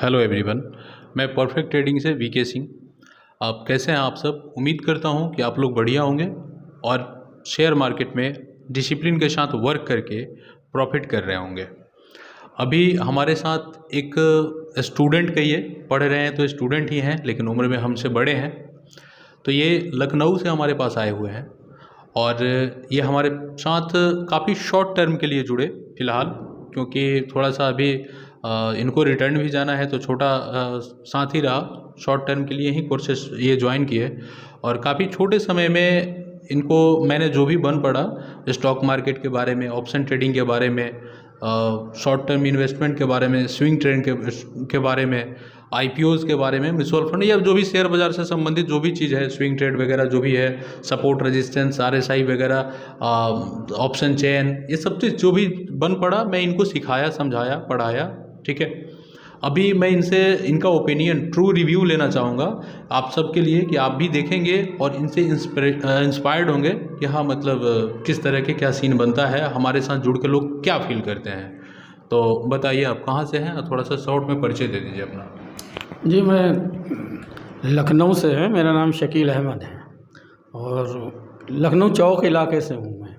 Hello everyone, मैं perfect trading से VK Singh. आप कैसे हैं? आप सब उम्मीद करता हूं कि आप लोग बढ़िया होंगे और शेयर मार्केट में डिसिप्लिन के साथ वर्क करके प्रॉफिट कर रहे होंगे। अभी हमारे साथ एक स्टूडेंट कहिए, पढ़ रहे हैं तो स्टूडेंट ही हैं लेकिन उम्र में हमसे बड़े हैं। तो ये लखनऊ से हमारे पास आए हुए हैं और ये हमारे साथ काफ़ी शॉर्ट टर्म के लिए जुड़े फ़िलहाल, क्योंकि थोड़ा सा अभी इनको रिटर्न भी जाना है तो छोटा साथ ही रहा। शॉर्ट टर्म के लिए ही कोर्सेस ये ज्वाइन किए और काफ़ी छोटे समय में इनको मैंने जो भी बन पड़ा स्टॉक मार्केट के बारे में, ऑप्शन ट्रेडिंग के बारे में, शॉर्ट टर्म इन्वेस्टमेंट के बारे में, स्विंग ट्रेड के बारे में, आईपीओज़ के बारे में, म्यूचुअल फंड या जो भी शेयर बाज़ार से संबंधित जो भी चीज़ है, स्विंग ट्रेड वगैरह जो भी है, सपोर्ट रेजिस्टेंस, आरएसआई वगैरह, ऑप्शन चेन, ये सब चीज़ जो भी बन पड़ा मैं इनको सिखाया, समझाया, पढ़ाया। ठीक है, अभी मैं इनसे इनका ओपिनियन, ट्रू रिव्यू लेना चाहूँगा आप सब के लिए कि आप भी देखेंगे और इनसे इंस्पायर्ड होंगे कि हाँ, मतलब किस तरह के क्या सीन बनता है, हमारे साथ जुड़ के लोग क्या फील करते हैं। तो बताइए आप कहाँ से हैं, थोड़ा सा शॉर्ट में परिचय दे दीजिए अपना। जी, मैं लखनऊ से है, मेरा नाम शकील अहमद है और लखनऊ चौक इलाके से हूँ मैं,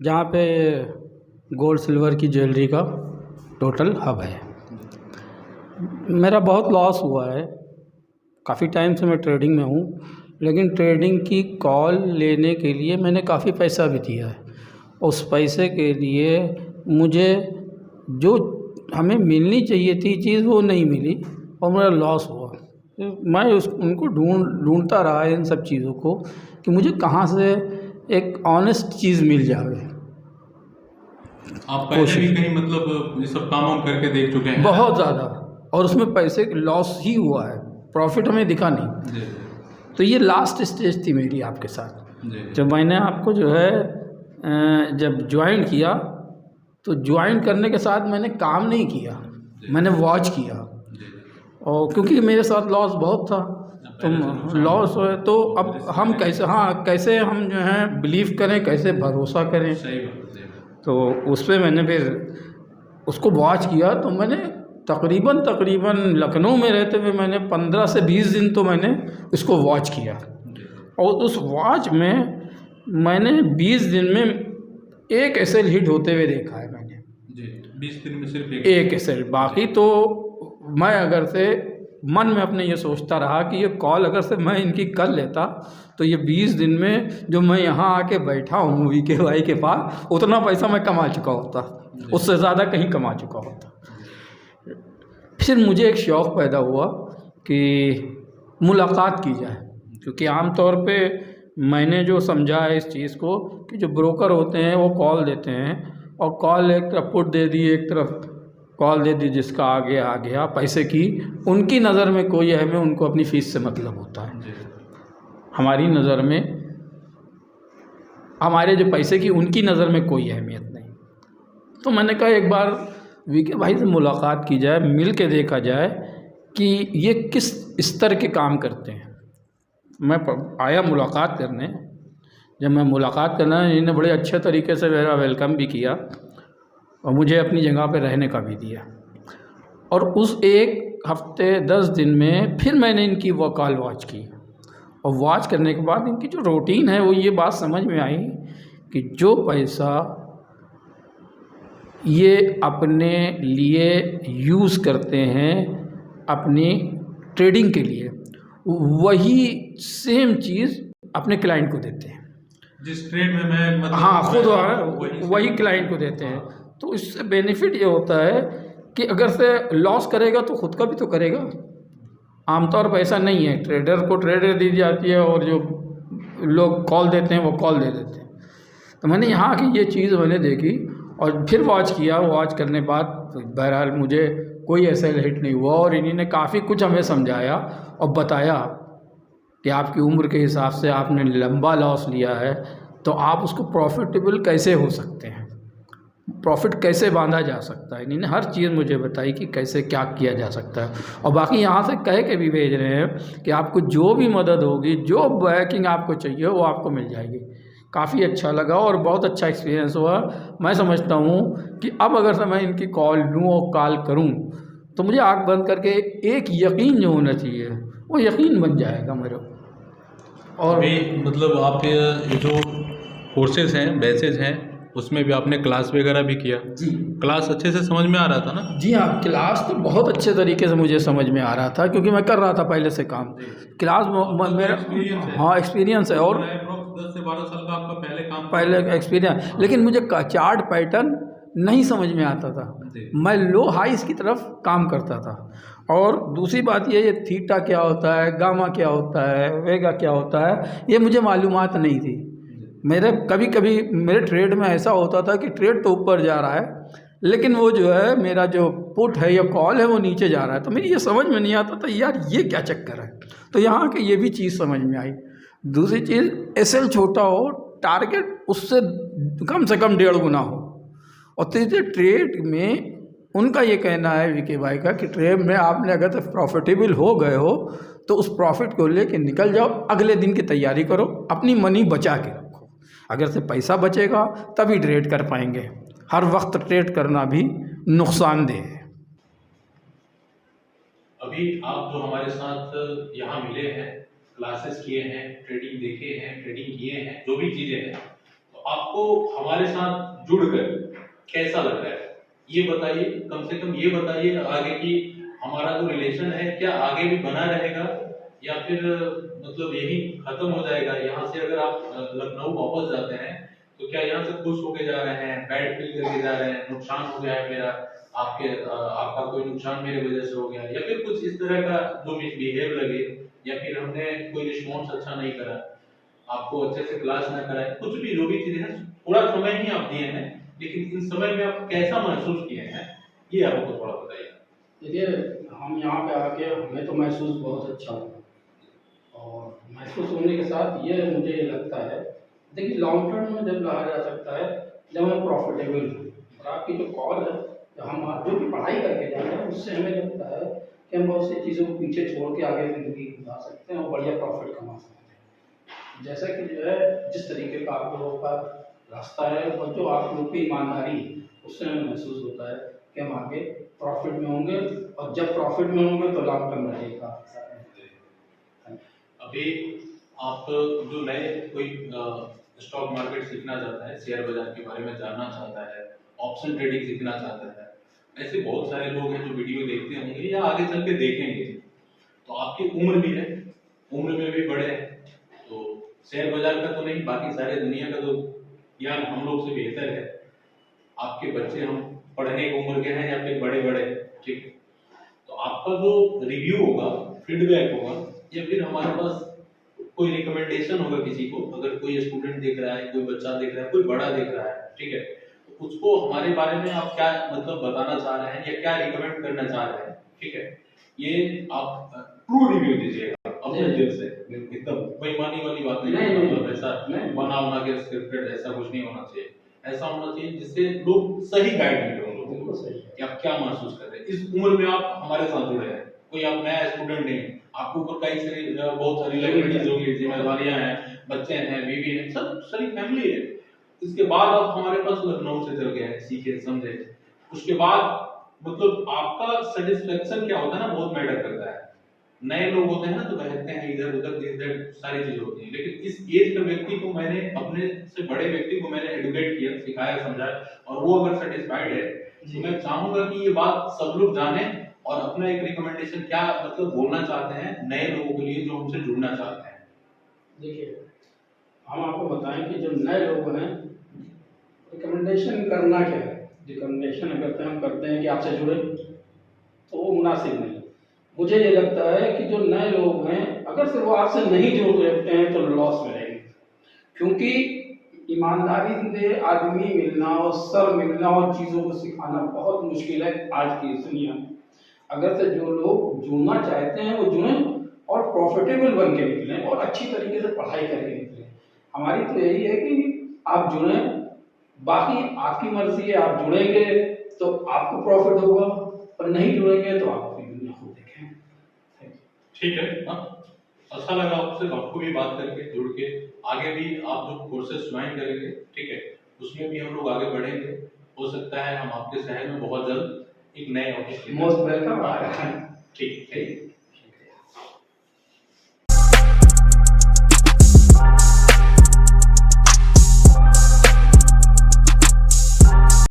जहाँ पे गोल्ड सिल्वर की ज्वेलरी का टोटल हब है। मेरा बहुत लॉस हुआ है, काफ़ी टाइम से मैं ट्रेडिंग में हूँ, लेकिन ट्रेडिंग की कॉल लेने के लिए मैंने काफ़ी पैसा भी दिया है। उस पैसे के लिए मुझे जो हमें मिलनी चाहिए थी चीज़ वो नहीं मिली और मेरा लॉस हुआ। मैं उनको ढूंढता रहा इन सब चीज़ों को कि मुझे कहाँ से एक ऑनेस्ट चीज़ मिल जाए। आप पहले भी कहीं मतलब ये सब काम करके देख चुके हैं? बहुत ज़्यादा, और उसमें पैसे लॉस ही हुआ है, प्रॉफिट हमें दिखा नहीं। तो ये लास्ट स्टेज थी मेरी आपके साथ। जब मैंने आपको जो है जब ज्वाइन किया तो ज्वाइन करने के साथ मैंने काम नहीं किया, मैंने वॉच किया, और क्योंकि मेरे साथ लॉस बहुत था। तो लॉस है तो अब हम कैसे हम जो है बिलीव करें, कैसे भरोसा करें। तो उस पर मैंने फिर उसको वॉच किया। तो मैंने तकरीबन लखनऊ में रहते हुए मैंने 15 से 20 दिन तो मैंने इसको वॉच किया, और उस वॉच में मैंने 20 दिन में एक एसएल हिट होते हुए देखा है मैंने। जी, 20 दिन में सिर्फ एक एसएल। बाकी तो मैं अगर से मन में अपने ये सोचता रहा कि ये कॉल अगर से मैं इनकी कर लेता तो ये 20 दिन में जो मैं यहाँ आके बैठा हूँ वीके भाई के पास, उतना पैसा मैं कमा चुका होता, उससे ज़्यादा कहीं कमा चुका होता। फिर मुझे एक शौक़ पैदा हुआ कि मुलाकात की जाए, क्योंकि आमतौर पे मैंने जो समझा है इस चीज़ को कि जो ब्रोकर होते हैं वो कॉल देते हैं और कॉल एक तरफ पुट दे दी, एक तरफ कॉल दे दी, जिसका आगे आ गया पैसे की उनकी नज़र में कोई अहमियत, उनको अपनी फ़ीस से मतलब होता है। हमारी नज़र में, हमारे जो पैसे की उनकी नज़र में कोई अहमियत नहीं। तो मैंने कहा एक बार वीके भाई से मुलाकात की जाए, मिल के देखा जाए कि ये किस स्तर के काम करते हैं। मैं आया मुलाकात करने। जब मैं मुलाकात करना, इन्होंने बड़े अच्छे तरीके से मेरा वेलकम भी किया और मुझे अपनी जगह पे रहने का भी दिया। और उस एक हफ्ते 10 दिन में फिर मैंने इनकी वो कॉल वॉच की, और वॉच करने के बाद इनकी जो रूटीन है वो ये बात समझ में आई कि जो पैसा ये अपने लिए यूज़ करते हैं अपनी ट्रेडिंग के लिए, वही सेम चीज़ अपने क्लाइंट को देते हैं। जिस ट्रेड में मैं मतलब खुद वही क्लाइंट को देते हैं। तो इससे बेनिफिट ये होता है कि अगर से लॉस करेगा तो खुद का भी तो करेगा। आमतौर पर ऐसा नहीं है, ट्रेडर को ट्रेडर दी जाती है और जो लोग कॉल देते हैं वो कॉल दे देते हैं। तो मैंने यहाँ की ये चीज़ मैंने देखी और फिर वॉच किया। वॉच करने के बाद बहरहाल मुझे कोई ऐसा हिट नहीं हुआ, और इन्होंने काफ़ी कुछ हमें समझाया और बताया कि आपकी उम्र के हिसाब से आपने लंबा लॉस लिया है तो आप उसको प्रॉफिटेबल कैसे हो सकते हैं, प्रॉफिट कैसे बांधा जा सकता है। इन्होंने हर चीज़ मुझे बताई कि कैसे क्या किया जा सकता है। और बाकी यहाँ से कह के भी भेज रहे हैं कि आपको जो भी मदद होगी, जो बैकिंग आपको चाहिए वो आपको मिल जाएगी। काफ़ी अच्छा लगा और बहुत अच्छा एक्सपीरियंस हुआ। मैं समझता हूँ कि अब अगर से मैं इनकी कॉल लूँ और कॉल करूँ तो मुझे आँख बंद करके एक यकीन जो होना चाहिए वो यकीन बन जाएगा मेरे को। और अभी मतलब आप ये जो कोर्सेज हैं, बैचेज हैं, उसमें भी आपने क्लास वगैरह भी किया। जी क्लास अच्छे से समझ में आ रहा था ना? जी हाँ, क्लास तो बहुत अच्छे तरीके से मुझे समझ में आ रहा था, क्योंकि मैं कर रहा था पहले से काम। क्लास मेरा एक्सपीरियंस है। हाँ एक्सपीरियंस है, और 10 से 12 साल का आपका पहले काम पहले एक्सपीरियंस, लेकिन मुझे चार्ट पैटर्न नहीं समझ में आता था। जी। मैं लो हाइस की तरफ काम करता था। और दूसरी बात ये थीटा क्या होता है, गामा क्या होता है, वेगा क्या होता है, ये मुझे मालूमात नहीं थी। मेरे कभी कभी मेरे ट्रेड में ऐसा होता था कि ट्रेड तो ऊपर जा रहा है, लेकिन वो जो है मेरा जो पुट है या कॉल है वो नीचे जा रहा है, तो मेरी ये समझ में नहीं आता था यार ये क्या चक्कर है। तो यहाँ के ये भी चीज़ समझ में आई। दूसरी चीज़, एसएल छोटा हो, टारगेट उससे कम से कम 1.5 गुना हो। और तीसरे, ट्रेड में उनका ये कहना है विकी भाई का कि ट्रेड में आपने अगर तो प्रॉफिटेबल हो गए हो तो उस प्रॉफिट को लेके निकल जाओ, अगले दिन की तैयारी करो, अपनी मनी बचा के रखो। अगर से पैसा बचेगा तभी ट्रेड कर पाएंगे, हर वक्त ट्रेड करना भी नुकसानदेह है। अभी आप जो हमारे साथ यहाँ मिले हैं, क्लासेस किए हैं, ट्रेडिंग देखे हैं, ट्रेडिंग किए हैं, जो भी चीजें हैं, तो आपको हमारे साथ जुड़कर कैसा लग रहा है ये बताइए। कम से कम ये बताइए आगे की हमारा जो रिलेशन है क्या आगे भी बना रहेगा या फिर मतलब यही खत्म हो जाएगा। यहाँ से अगर आप लखनऊ वापस जाते हैं तो क्या यहाँ से खुश होके जा रहे हैं, बैड फील करके जा रहे हैं, नुकसान हो गया है मेरा, आपका कोई नुकसान मेरे वजह से हो गया, या फिर कुछ इस तरह का जो मिसबिहेव लगे, या फिर हमने कोई रिस्पॉन्स अच्छा नहीं करा, आपको अच्छे से क्लास ना कराए, कुछ भी जो भी चीजें हैं, थोड़ा समय ही आप दिए हैं, लेकिन इन समय में आप कैसा महसूस किए हैं ये आपको थोड़ा बताइए। देखिए, हम यहाँ पे आके हमें तो महसूस बहुत अच्छा हुआ, और महसूस होने के साथ ये मुझे लगता है, देखिए लॉन्ग टर्म में जब रहा जा सकता है जब हम प्रॉफिटेबल हो, और आपकी जो कॉल है, हम जो भी पढ़ाई करके जा रहे हैं उससे हमें लगता है कि हम बहुत सी चीज़ों को पीछे छोड़ के आगे ज़िंदगी गुजार सकते हैं और बढ़िया प्रॉफिट कमा सकते हैं। जैसा कि जो है जिस तरीके का आप लोगों का रास्ता है और जो आप लोगों की ईमानदारी है, उससे हमें महसूस होता है कि हम आगे प्रॉफिट में होंगे, और जब प्रॉफिट में होंगे तो लॉन्ग टर्म रहेगा। अभी आप जो नए कोई स्टॉक मार्केट सीखना चाहता है, शेयर बाजार के बारे में जानना चाहता है, ऑप्शन ट्रेडिंग सीखना चाहता है, ऐसे बहुत सारे लोग हैं जो वीडियो देखते होंगे या आगे चल के देखेंगे। तो आपकी उम्र भी है, उम्र में भी बड़े हैं, तो शेयर बाजार का तो नहीं, बाकी सारे दुनिया का तो ज्ञान हम लोग से बेहतर है। आपके बच्चे हम पढ़ने की उम्र के हैं या फिर बड़े बड़े, ठीक है, तो आपका जो रिव्यू होगा, फीडबैक होगा, या फिर हमारे पास कोई रिकमेंडेशन होगा किसी को, अगर कोई स्टूडेंट देख रहा है, कोई बच्चा देख रहा है, कोई बड़ा देख रहा है, ठीक है, तो उसको हमारे बारे में आप क्या मतलब बताना चाह रहे हैं या क्या रिकमेंड करना चाह रहे हैं, ठीक है, ये आप ट्रू रिव्यू दीजिएगा अपने दिल से, एकदम बेईमानी वाली बात नहीं, मतलब ऐसा बना होना के स्क्रिप्टेड ऐसा कुछ नहीं होना चाहिए। ऐसा होना चाहिए जिससे लोग सही गाइड मिले उन लोगों को कि आप क्या महसूस कर रहे हैं। इस उम्र में आप हमारे साथ जुड़े हैं, कोई आप नया स्टूडेंट नहीं, आपके ऊपर कई सारी बहुत सारी लाइबिलिटीज होंगी, जिम्मेदारियां हैं, बच्चे हैं, बीवी है, सब सारी फैमिली है। इसके बाद आप हमारे पास लखनऊ से चल गए, सीखे समझे, उसके बाद मतलब आपका सेटिस्फेक्शन क्या होता है ना, बहुत मैटर करता है। नए लोग होते हैं ना तो बहकते हैं इधर उधर, इधर सारी चीजें होती हैं, लेकिन इस एज के व्यक्ति को मैंने, अपने से बड़े व्यक्ति को मैंने एडुकेट किया, सिखाया, समझाया, और वो अगर सेटिस्फाइड है तो मैं चाहूंगा कि ये बात सब लोग जाने और अपना एक रिकमेंडेशन क्या मतलब बोलना चाहते हैं नए लोगों के लिए जो हमसे जुड़ना चाहते हैं। देखिए, हम आपको बताएं कि जो नए लोग हैं, रिकमेंडेशन करना क्या है। रिकमेंडेशन अगर हम करते हैं कि आपसे जुड़े तो वो मुनासिब नहीं। मुझे ये लगता है कि जो नए लोग हैं अगर से वो आपसे नहीं जुड़ रखते हैं तो लॉस में रहेंगे, क्योंकि ईमानदारी से आदमी मिलना और सर मिलना और चीज़ों को सिखाना बहुत मुश्किल है आज की इस दुनिया में। अगर से जो लोग जुड़ना चाहते हैं वो जुड़ें और प्रॉफिटेबल बन के निकलें और अच्छी तरीके से पढ़ाई करके निकलें। हमारी तो यही है कि आप जुड़ें, बाकी आपकी मर्जी है, आप जुड़ेंगे तो आपको प्रॉफिट होगा और नहीं जुड़ेंगे तो आप अपनी दुनिया को देखें। ठीक है, अच्छा लगा आपसे आपको भी बात करके, जुड़ के। आगे भी आप जो कोर्सेज ज्वाइन करेंगे, ठीक है, उसमें भी हम लोग आगे बढ़ेंगे। हो सकता है हम आपके शहर में बहुत जल्द एक नए ऑफिस के मोस्ट वेलकम। ठीक है।